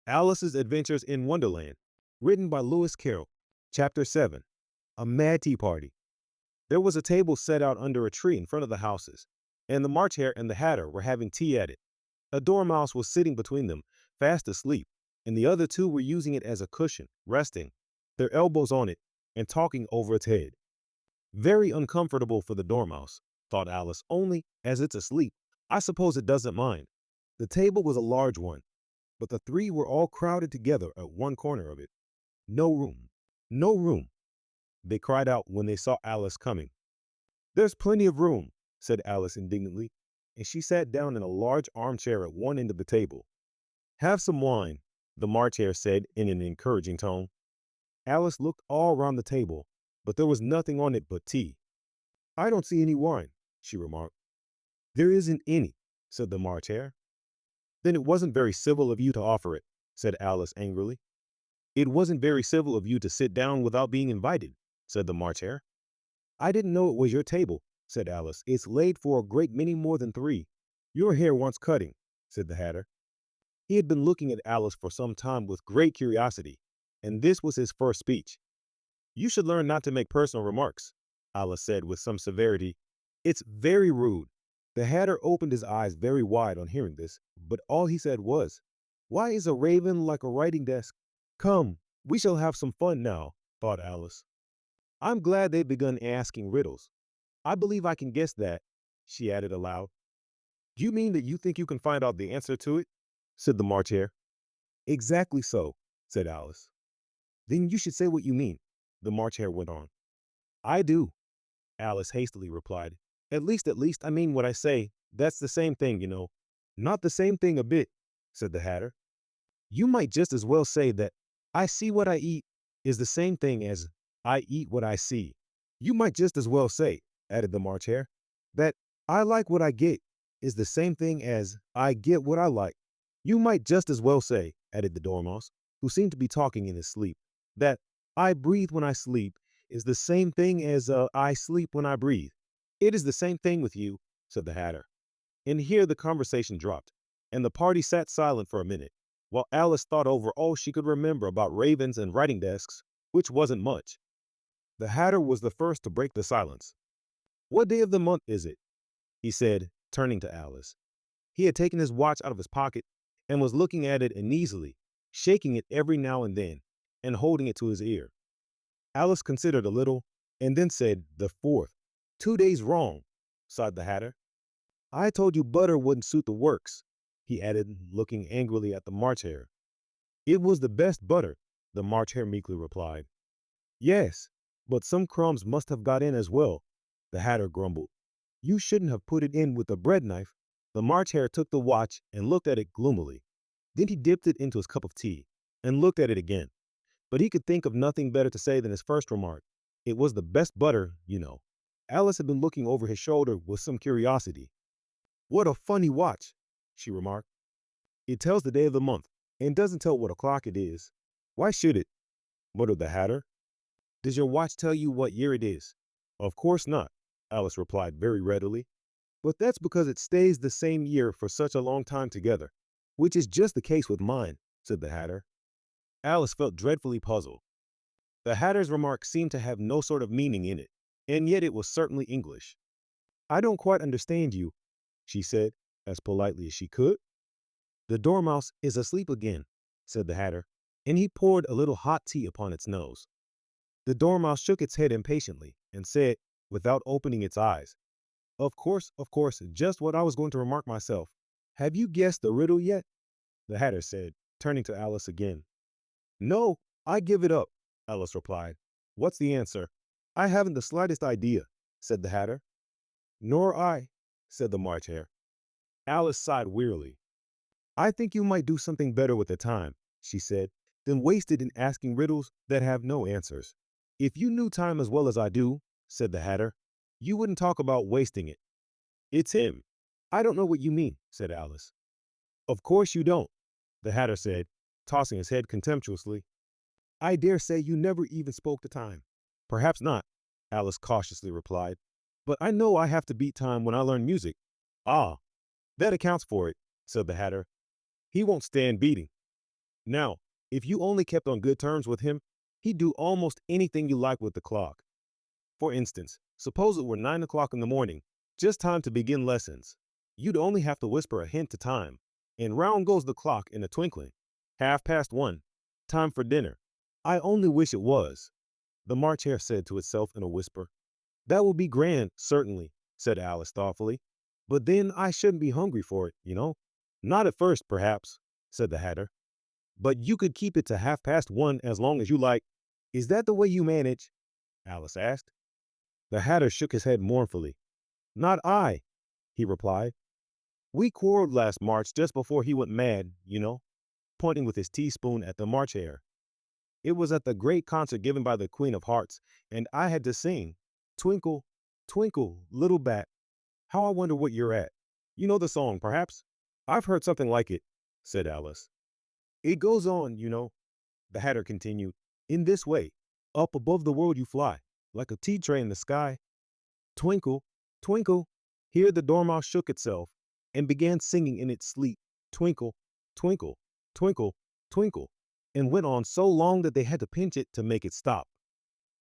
Alice's Adventures in Wonderland, written by Lewis Carroll. Chapter 7. A Mad Tea Party. There was a table set out under a tree in front of the houses, and the March Hare and the Hatter were having tea at it. A dormouse was sitting between them, fast asleep, and the other two were using it as a cushion, resting, their elbows on it, and talking over its head. Very uncomfortable for the dormouse, thought Alice, only, as it's asleep, I suppose it doesn't mind. The table was a large one, but the three were all crowded together at one corner of it. No room, no room, they cried out when they saw Alice coming. There's plenty of room, said Alice indignantly, and she sat down in a large armchair at one end of the table. Have some wine, the March Hare said in an encouraging tone. Alice looked all round the table, but there was nothing on it but tea. I don't see any wine, she remarked. There isn't any, said the March Hare. Then it wasn't very civil of you to offer it, said Alice angrily. It wasn't very civil of you to sit down without being invited, said the March Hare. I didn't know it was your table, said Alice. It's laid for a great many more than three. Your hair wants cutting, said the Hatter. He had been looking at Alice for some time with great curiosity, and this was his first speech. You should learn not to make personal remarks, Alice said with some severity. It's very rude. The Hatter opened his eyes very wide on hearing this, but all he said was, Why is a raven like a writing desk? Come, we shall have some fun now, thought Alice. I'm glad they've begun asking riddles. I believe I can guess that, she added aloud. Do you mean that you think you can find out the answer to it? Said the March Hare. Exactly so, said Alice. Then you should say what you mean, the March Hare went on. I do, Alice hastily replied. At least, I mean what I say. That's the same thing, you know. Not the same thing a bit, said the Hatter. You might just as well say that I see what I eat is the same thing as I eat what I see. You might just as well say, added the March Hare, that I like what I get is the same thing as I get what I like. You might just as well say, added the Dormouse, who seemed to be talking in his sleep, that I breathe when I sleep is the same thing as I sleep when I breathe. It is the same thing with you, said the Hatter. And here the conversation dropped, and the party sat silent for a minute, while Alice thought over all she could remember about ravens and writing desks, which wasn't much. The Hatter was the first to break the silence. What day of the month is it? He said, turning to Alice. He had taken his watch out of his pocket and was looking at it uneasily, shaking it every now and then, and holding it to his ear. Alice considered a little, and then said, the 4th. 2 days wrong, sighed the Hatter. I told you butter wouldn't suit the works, he added, looking angrily at the March Hare. It was the best butter, the March Hare meekly replied. Yes, but some crumbs must have got in as well, the Hatter grumbled. You shouldn't have put it in with a bread knife. The March Hare took the watch and looked at it gloomily. Then he dipped it into his cup of tea and looked at it again. But he could think of nothing better to say than his first remark. It was the best butter, you know. Alice had been looking over his shoulder with some curiosity. What a funny watch, she remarked. It tells the day of the month and doesn't tell what o'clock it is. Why should it? Muttered the Hatter. Does your watch tell you what year it is? Of course not, Alice replied very readily. But that's because it stays the same year for such a long time together, which is just the case with mine, said the Hatter. Alice felt dreadfully puzzled. The Hatter's remark seemed to have no sort of meaning in it, and yet it was certainly English. I don't quite understand you, she said, as politely as she could. The Dormouse is asleep again, said the Hatter, and he poured a little hot tea upon its nose. The Dormouse shook its head impatiently and said, without opening its eyes, Of course, just what I was going to remark myself. Have you guessed the riddle yet? The Hatter said, turning to Alice again. No, I give it up, Alice replied. What's the answer? I haven't the slightest idea, said the Hatter. Nor I, said the March Hare. Alice sighed wearily. I think you might do something better with the time, she said, than waste it in asking riddles that have no answers. If you knew time as well as I do, said the Hatter, you wouldn't talk about wasting it. It's him. I don't know what you mean, said Alice. Of course you don't, the Hatter said, tossing his head contemptuously. I dare say you never even spoke to time. Perhaps not, Alice cautiously replied. But I know I have to beat time when I learn music. Ah, that accounts for it, said the Hatter. He won't stand beating. Now, if you only kept on good terms with him, he'd do almost anything you like with the clock. For instance, suppose it were 9 o'clock in the morning, just time to begin lessons. You'd only have to whisper a hint to time, and round goes the clock in a twinkling. 1:30, time for dinner. I only wish it was, the March Hare said to itself in a whisper. That would be grand, certainly, said Alice thoughtfully. But then I shouldn't be hungry for it, you know. Not at first, perhaps, said the Hatter. But you could keep it to 1:30 as long as you like. Is that the way you manage? Alice asked. The Hatter shook his head mournfully. Not I, he replied. We quarreled last March just before he went mad, you know, pointing with his teaspoon at the March Hare. It was at the great concert given by the Queen of Hearts, and I had to sing, Twinkle, twinkle, little bat, how I wonder what you're at. You know the song, perhaps? I've heard something like it, said Alice. It goes on, you know, the Hatter continued, in this way. Up above the world you fly, like a tea tray in the sky. Twinkle, twinkle. Here the dormouse shook itself and began singing in its sleep, Twinkle, twinkle, twinkle, twinkle, and went on so long that they had to pinch it to make it stop.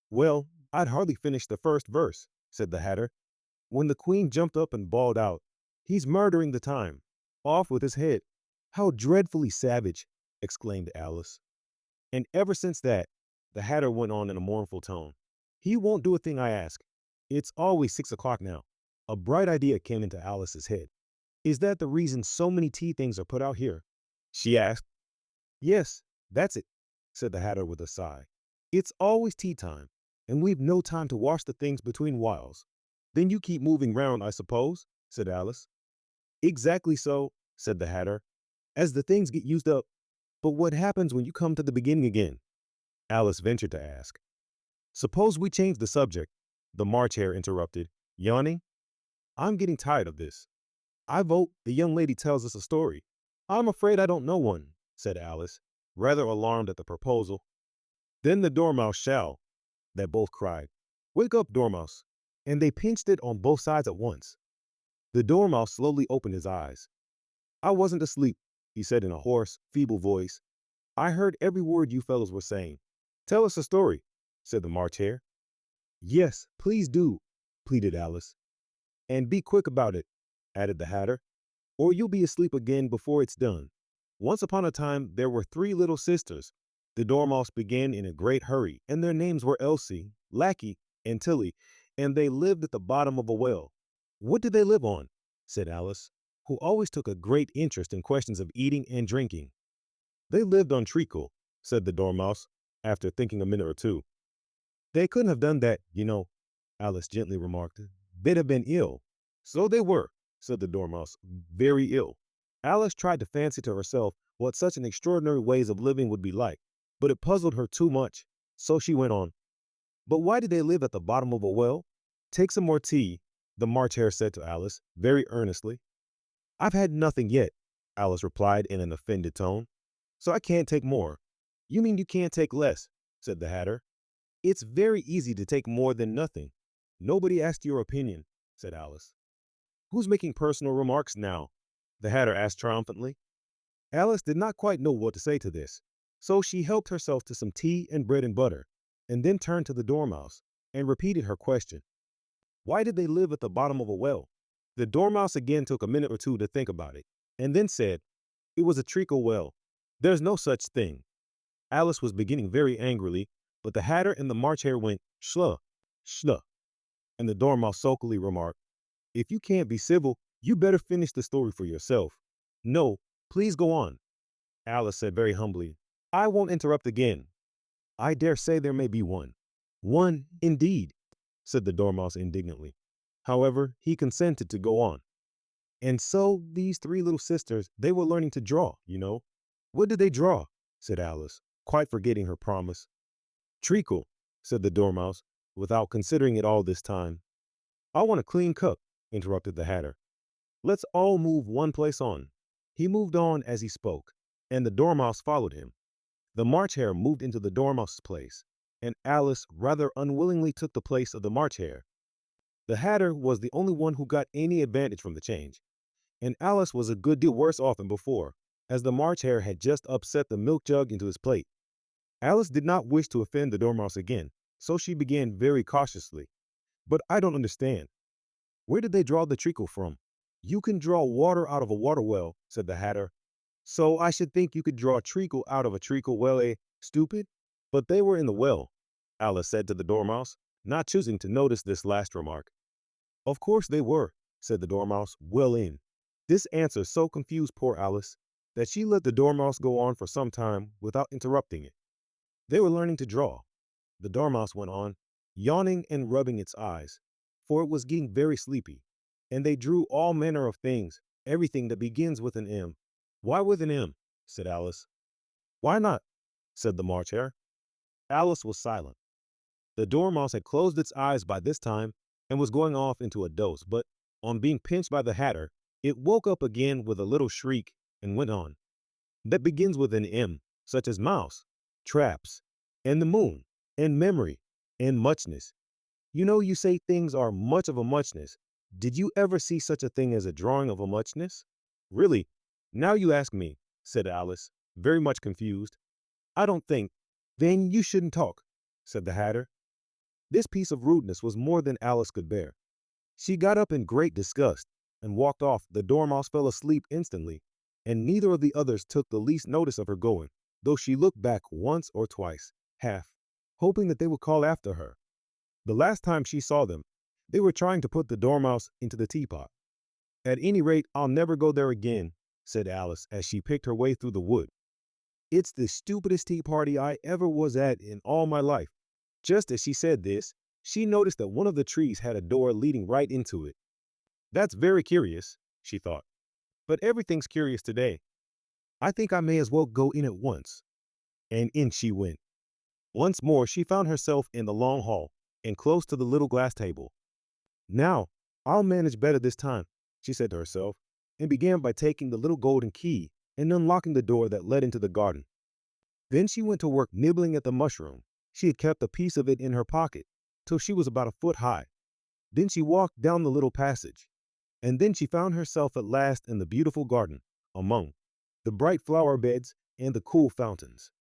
Well, I'd hardly finished the first verse, said the Hatter, when the Queen jumped up and bawled out, He's murdering the time. Off with his head. How dreadfully savage, exclaimed Alice. And ever since that, the Hatter went on in a mournful tone, he won't do a thing I ask. It's always 6 o'clock now. A bright idea came into Alice's head. Is that the reason so many tea things are put out here? She asked. Yes, that's it, said the Hatter with a sigh. It's always tea time, and we've no time to wash the things between whiles. Then you keep moving round, I suppose, said Alice. Exactly so, said the Hatter, as the things get used up. But what happens when you come to the beginning again? Alice ventured to ask. Suppose we change the subject, the March Hare interrupted, yawning. I'm getting tired of this. I vote the young lady tells us a story. I'm afraid I don't know one, said Alice, rather alarmed at the proposal. Then the Dormouse shall, they both cried. Wake up, Dormouse. And they pinched it on both sides at once. The Dormouse slowly opened his eyes. I wasn't asleep, he said in a hoarse, feeble voice. I heard every word you fellows were saying. Tell us a story, said the March Hare. Yes, please do, pleaded Alice. And be quick about it, added the Hatter, or you'll be asleep again before it's done. Once upon a time, there were 3 little sisters. The Dormouse began in a great hurry, and their names were Elsie, Lackey, and Tilly, and they lived at the bottom of a well. What did they live on? Said Alice, who always took a great interest in questions of eating and drinking. They lived on treacle, said the Dormouse, after thinking a minute or two. They couldn't have done that, you know, Alice gently remarked. They'd have been ill. So they were, said the Dormouse, very ill. Alice tried to fancy to herself what such an extraordinary ways of living would be like, but it puzzled her too much, so she went on. But why did they live at the bottom of a well? Take some more tea, the March Hare said to Alice, very earnestly. I've had nothing yet, Alice replied in an offended tone, so I can't take more. You mean you can't take less, said the Hatter. It's very easy to take more than nothing. Nobody asked your opinion, said Alice. Who's making personal remarks now? The Hatter asked triumphantly. Alice did not quite know what to say to this, so she helped herself to some tea and bread and butter, and then turned to the Dormouse and repeated her question. Why did they live at the bottom of a well? The Dormouse again took a minute or two to think about it, and then said, It was a treacle well. There's no such thing. Alice was beginning very angrily, but the Hatter and the March Hare went, Shluh, shluh. And the Dormouse sulkily remarked, If you can't be civil, you better finish the story for yourself. No, please go on. Alice said very humbly, I won't interrupt again. I dare say there may be one. One, indeed, said the Dormouse indignantly. However, he consented to go on. And so these 3 little sisters, they were learning to draw, you know. What did they draw? Said Alice, quite forgetting her promise. Treacle, said the Dormouse, without considering it all this time. I want a clean cup, interrupted the Hatter. Let's all move one place on. He moved on as he spoke, and the Dormouse followed him. The March Hare moved into the Dormouse's place, and Alice rather unwillingly took the place of the March Hare. The Hatter was the only one who got any advantage from the change, and Alice was a good deal worse off than before, as the March Hare had just upset the milk jug into his plate. Alice did not wish to offend the Dormouse again, so she began very cautiously. But I don't understand. Where did they draw the treacle from? You can draw water out of a water well, said the Hatter. So I should think you could draw a treacle out of a treacle well, stupid? But they were in the well, Alice said to the Dormouse, not choosing to notice this last remark. Of course they were, said the Dormouse, well in. This answer so confused poor Alice that she let the Dormouse go on for some time without interrupting it. They were learning to draw, the Dormouse went on, yawning and rubbing its eyes, for it was getting very sleepy, and they drew all manner of things, everything that begins with an M. Why with an M? Said Alice. Why not? Said the March Hare. Alice was silent. The Dormouse had closed its eyes by this time and was going off into a doze, but on being pinched by the Hatter, it woke up again with a little shriek and went on. That begins with an M, such as mouse, traps, and the moon, and memory, and muchness. You know, you say things are much of a muchness. Did you ever see such a thing as a drawing of a muchness? Really? Now you ask me, said Alice, very much confused. I don't think. Then you shouldn't talk, said the Hatter. This piece of rudeness was more than Alice could bear. She got up in great disgust and walked off. The Dormouse fell asleep instantly, and neither of the others took the least notice of her going, though she looked back once or twice, half, hoping that they would call after her. The last time she saw them, they were trying to put the Dormouse into the teapot. At any rate, I'll never go there again, said Alice as she picked her way through the wood. It's the stupidest tea party I ever was at in all my life. Just as she said this, she noticed that one of the trees had a door leading right into it. That's very curious, she thought. But everything's curious today. I think I may as well go in at once. And in she went. Once more she found herself in the long hall and close to the little glass table. Now, I'll manage better this time, she said to herself, and began by taking the little golden key and unlocking the door that led into the garden. Then she went to work nibbling at the mushroom. She had kept a piece of it in her pocket till she was about a foot high. Then she walked down the little passage, and then she found herself at last in the beautiful garden, among the bright flower beds and the cool fountains.